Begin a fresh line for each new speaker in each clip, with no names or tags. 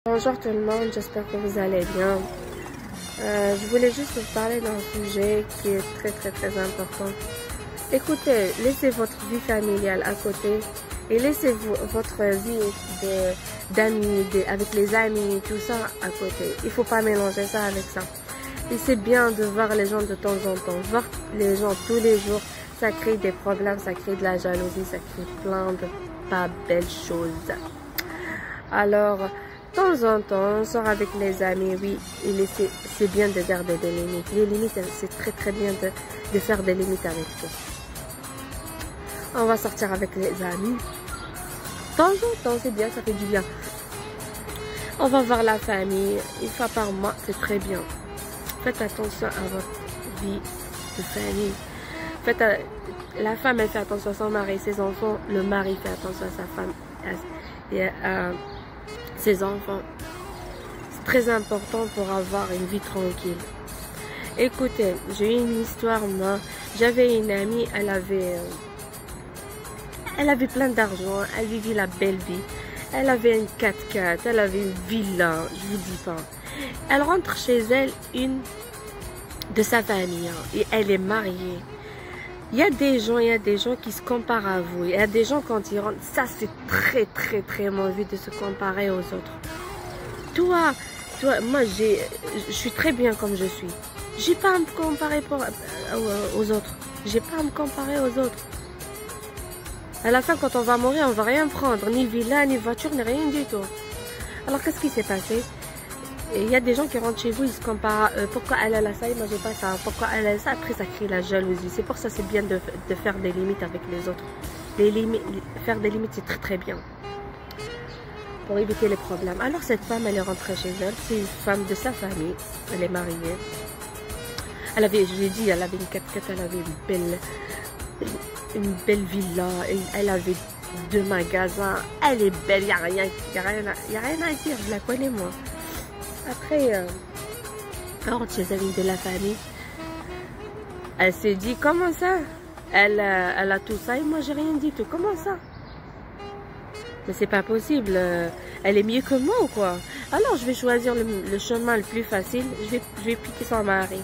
Bonjour tout le monde, j'espère que vous allez bien. Je voulais juste vous parler d'un sujet qui est très important. Écoutez, laissez votre vie familiale à côté et laissez votre vie d'amis, avec les amis, tout ça à côté. Il ne faut pas mélanger ça avec ça. Et c'est bien de voir les gens de temps en temps. Voir les gens tous les jours, ça crée des problèmes, ça crée de la jalousie, ça crée plein de pas belles choses. Alors, de temps en temps, on sort avec les amis, oui, c'est bien de garder des limites. Les limites, c'est très bien de faire des limites avec eux. On va sortir avec les amis. De temps en temps, c'est bien, ça fait du bien. On va voir la famille, une fois par mois, c'est très bien. Faites attention à votre vie de famille. La femme, elle fait attention à son mari, ses enfants. Le mari fait attention à sa femme et à ses enfants. C'est très important pour avoir une vie tranquille. Écoutez, j'ai eu une histoire, moi. J'avais une amie, elle avait plein d'argent, elle vivait la belle vie. Elle avait une 4x4, elle avait une villa, je vous dis pas. Elle rentre chez elle, une de sa famille, et elle est mariée. Il y a des gens qui se comparent à vous. Il y a des gens quand ils rentrent, ça c'est très mauvais de se comparer aux autres. Toi, moi je suis très bien comme je suis. J'ai pas à me comparer aux autres. J'ai pas à me comparer aux autres. À la fin, quand on va mourir, on va rien prendre, ni villa, ni voiture, ni rien du tout. Alors qu'est-ce qui s'est passé? Il y a des gens qui rentrent chez vous, ils se comparent. Pourquoi elle a ça et moi j'ai pas ça? Pourquoi elle a ça? Après ça crée la jalousie. C'est pour ça c'est bien de faire des limites avec les autres. Faire des limites c'est très bien. Pour éviter les problèmes. Alors cette femme elle est rentrée chez elle. C'est une femme de sa famille. Elle est mariée. Elle avait, je l'ai dit, elle avait une 4x4, elle avait une belle villa. Elle avait 2 magasins. Elle est belle, il n'y a rien à dire. Je la connais moi. Après, elle rentre chez elle de la famille. Elle s'est dit, comment ça? Elle a tout ça et moi j'ai rien dit tout. Comment ça? Mais c'est pas possible. Elle est mieux que moi ou quoi? Alors je vais choisir le chemin le plus facile. Je vais piquer son mari.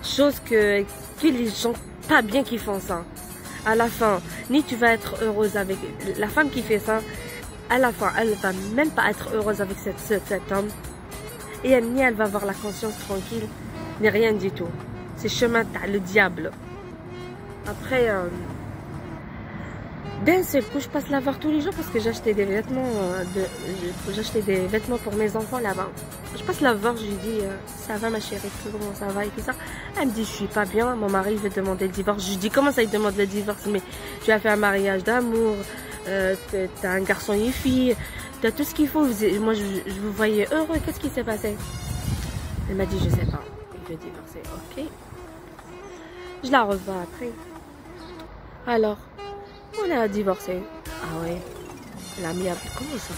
Chose que les gens pas bien qui font ça. À la fin, ni tu vas être heureuse avec la femme qui fait ça. À la fin, elle va même pas être heureuse avec cet homme. Et ni elle va avoir la conscience tranquille, ni rien du tout. C'est chemin le diable. Après, d'un seul coup, je passe la voir tous les jours parce que j'achetais des vêtements, pour mes enfants là-bas. Je passe la voir, je lui dis, ça va ma chérie, comment ça va et tout ça. Elle me dit, je suis pas bien, mon mari veut demander le divorce. Je lui dis, comment ça il demande le divorce? Mais tu as fait un mariage d'amour, t'as un garçon et une fille. T'as tout ce qu'il faut. Moi, je vous voyais heureux. Qu'est-ce qui s'est passé? Elle m'a dit, je sais pas. Il veut divorcer. Ok. Je la revois après. Alors, on a divorcé. Ah ouais. L'amiable. Comment ça?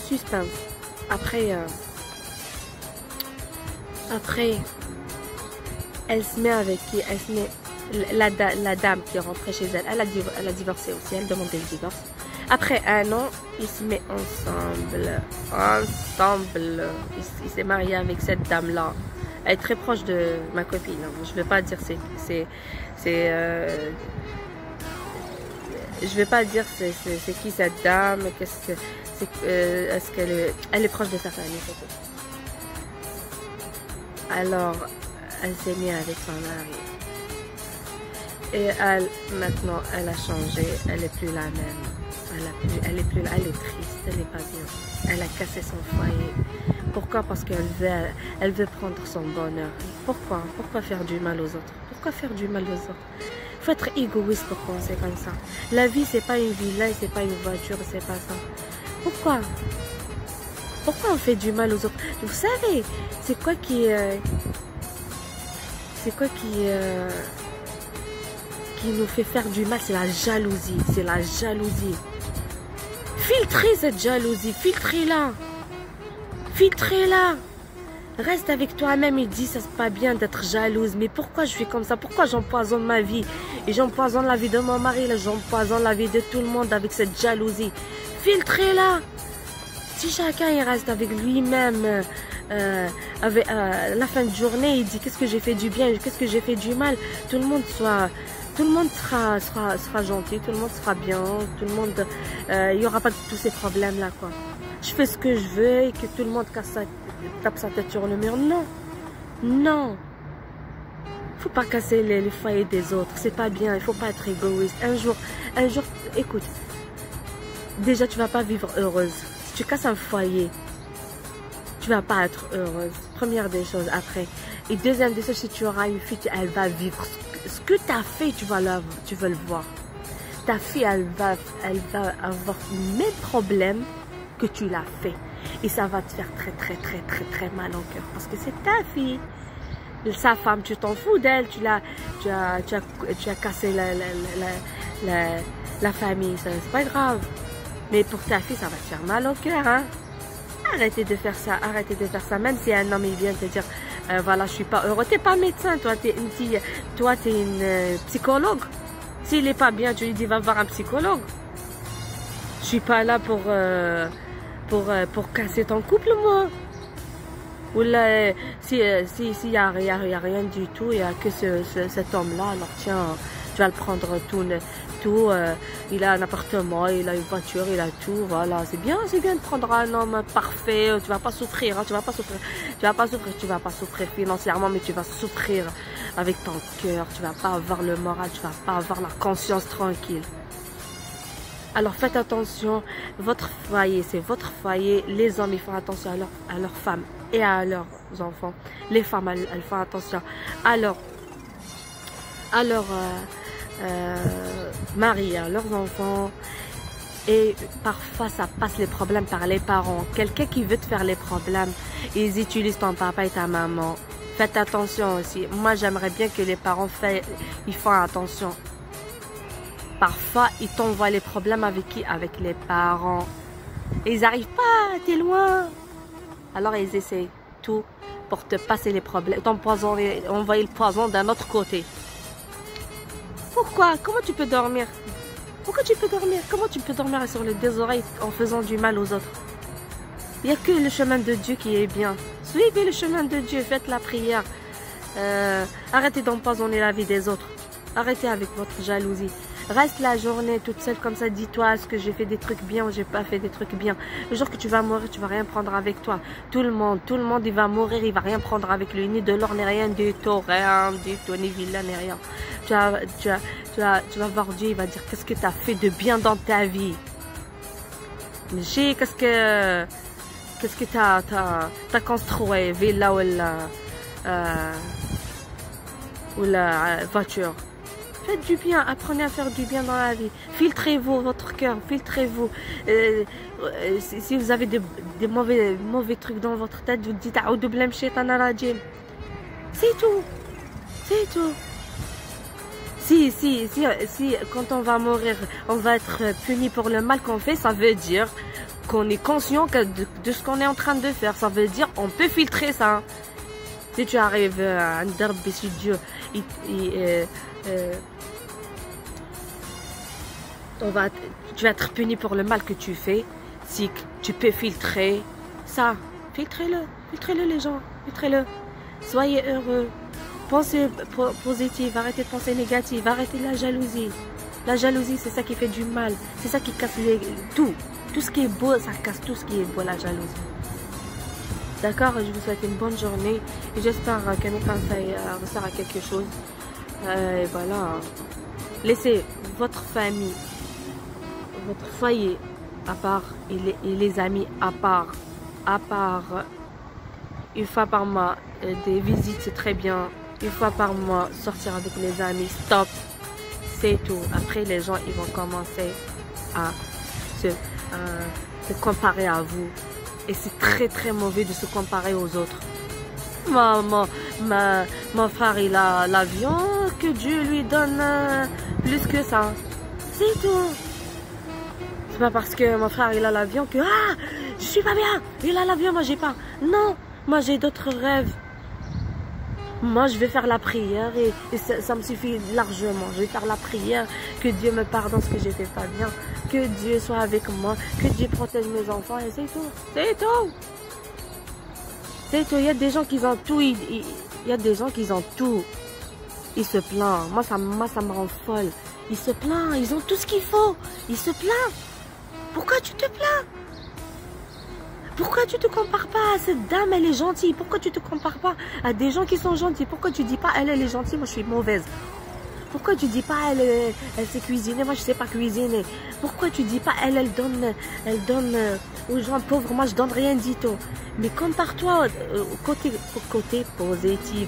Suspense. Après, elle se met avec qui? Elle se met la dame qui est rentrée chez elle. Elle a divorcé aussi. Elle demandait le divorce. Après 1 an, ils se mettent ensemble. Il s'est marié avec cette dame-là. Elle est très proche de ma copine. Je ne vais pas dire je vais pas dire c'est qui cette dame. Est-ce qu'elle est proche de sa famille? Alors, elle s'est mise avec son mari. Et maintenant, elle a changé. Elle n'est plus la même. Elle est triste, elle n'est pas bien. Elle a cassé son foyer. Pourquoi? Parce qu'elle veut prendre son bonheur. Pourquoi faire du mal aux autres? Pourquoi faire du mal aux autres? Il faut être égoïste pour penser comme ça. La vie, c'est pas une villa, c'est pas une voiture, c'est pas ça. Pourquoi on fait du mal aux autres? Vous savez, c'est quoi qui nous fait faire du mal? C'est la jalousie. C'est la jalousie. Filtrez cette jalousie. Filtrez-la. Filtrez-la. Reste avec toi-même et dis, ça c'est pas bien d'être jalouse. Mais pourquoi je suis comme ça? Pourquoi j'empoisonne ma vie? Et j'empoisonne la vie de mon mari, j'empoisonne la vie de tout le monde avec cette jalousie. Filtrez-la. Si chacun il reste avec lui-même, la fin de journée, il dit qu'est-ce que j'ai fait du bien, qu'est-ce que j'ai fait du mal, tout le monde sera gentil, tout le monde sera bien, tout le monde, il n'y aura pas tous ces problèmes-là, quoi. Je fais ce que je veux et que tout le monde tape sa tête sur le mur. Non, non. Faut pas casser les foyers des autres, c'est pas bien, il faut pas être égoïste. Un jour, écoute, déjà tu vas pas vivre heureuse. Si tu casses un foyer, tu vas pas être heureuse. Première des choses après. Et deuxième des choses, si tu auras une fille, elle va vivre ce que tu as fait, tu vas le voir. Ta fille, elle va avoir le même problème que tu l'as fait. Et ça va te faire très mal au cœur. Parce que c'est ta fille. Sa femme, tu t'en fous d'elle. Tu as cassé la famille. C'est pas grave. Mais pour ta fille, ça va te faire mal au cœur. Hein? Arrêtez de faire ça. Arrêtez de faire ça. Même si un homme il vient te dire voilà, je suis pas heureux. T'es pas médecin. Toi, t'es une psychologue. S'il est pas bien, tu lui dis va voir un psychologue. Je suis pas là pour casser ton couple, moi. Ou là, s'il y a rien du tout, il y a que cet homme-là, alors tiens, tu vas le prendre tout, il a un appartement, il a une voiture, il a tout, voilà, c'est bien de prendre un homme parfait, tu vas pas souffrir, hein, tu vas pas souffrir financièrement, mais tu vas souffrir avec ton cœur, tu vas pas avoir le moral, tu vas pas avoir la conscience tranquille. Alors faites attention, votre foyer, c'est votre foyer. Les hommes, ils font attention à leurs femmes et à leurs enfants. Les femmes, elles font attention à leurs maris, à leurs enfants. Et parfois, ça passe les problèmes par les parents. Quelqu'un qui veut te faire les problèmes, ils utilisent ton papa et ta maman. Faites attention aussi. Moi, j'aimerais bien que les parents ils font attention. Parfois, ils t'envoient les problèmes avec qui? Avec les parents. Et ils n'arrivent pas, t'es loin. Alors, ils essayent tout pour te passer les problèmes, envoyer le poison d'un autre côté. Pourquoi? Comment tu peux dormir? Pourquoi tu peux dormir? Comment tu peux dormir sur les deux oreilles en faisant du mal aux autres? Il n'y a que le chemin de Dieu qui est bien. Suivez le chemin de Dieu, faites la prière. Arrêtez d'empoisonner la vie des autres. Arrêtez avec votre jalousie. Reste la journée toute seule comme ça, dis-toi, est-ce que j'ai fait des trucs bien ou j'ai pas fait des trucs bien. Le jour que tu vas mourir, tu vas rien prendre avec toi. Tout le monde, il va mourir, il va rien prendre avec lui, ni de l'or, ni rien du tout, ni villa, ni rien. Tu vas voir Dieu, il va dire qu'est-ce que tu as fait de bien dans ta vie. Mais qu'est-ce que t'as construit, villa ou la voiture. Faites du bien, apprenez à faire du bien dans la vie. Filtrez-vous votre cœur, filtrez-vous. Si vous avez des mauvais trucs dans votre tête, vous dites c'est tout. C'est tout. Si quand on va mourir, on va être puni pour le mal qu'on fait, ça veut dire qu'on est conscient de ce qu'on est en train de faire. Ça veut dire on peut filtrer ça. Si tu arrives à un derbe sur Dieu, tu vas être puni pour le mal que tu fais. Si tu peux filtrer ça, filtrez-le les gens, filtrez-le. Soyez heureux, pensez positif, arrêtez de penser négatif, arrêtez la jalousie. La jalousie, c'est ça qui fait du mal, c'est ça qui casse tout ce qui est beau, ça casse tout ce qui est beau, la jalousie. D'accord, je vous souhaite une bonne journée et j'espère que mes conseils resservent à quelque chose. Et voilà, laissez votre famille, votre foyer à part et les amis à part. Une fois par mois, des visites c'est très bien. Une fois par mois, sortir avec les amis, stop. C'est tout. Après, les gens ils vont commencer à se comparer à vous. Et c'est très mauvais de se comparer aux autres. Mon frère il a l'avion, que Dieu lui donne plus que ça. C'est tout. C'est pas parce que mon frère il a l'avion que je suis pas bien. Il a l'avion, moi j'ai pas. Non, moi j'ai d'autres rêves. Moi, je vais faire la prière et ça me suffit largement. Je vais faire la prière, que Dieu me pardonne ce que j'ai fait pas bien, que Dieu soit avec moi, que Dieu protège mes enfants et c'est tout. C'est tout. C'est tout. Il y a des gens qui ont tout. Il y a des gens qui ont tout. Ils se plaignent. Moi, ça me rend folle. Ils se plaignent. Ils ont tout ce qu'il faut. Ils se plaignent. Pourquoi tu te plains? Pourquoi tu te compares pas à cette dame, elle est gentille? Pourquoi tu te compares pas à des gens qui sont gentils? Pourquoi tu dis pas, elle est gentille, moi je suis mauvaise? Pourquoi tu dis pas, elle sait cuisiner, moi je sais pas cuisiner? Pourquoi tu dis pas, elle donne aux gens pauvres, moi je donne rien du tout? Mais compare-toi côté positif.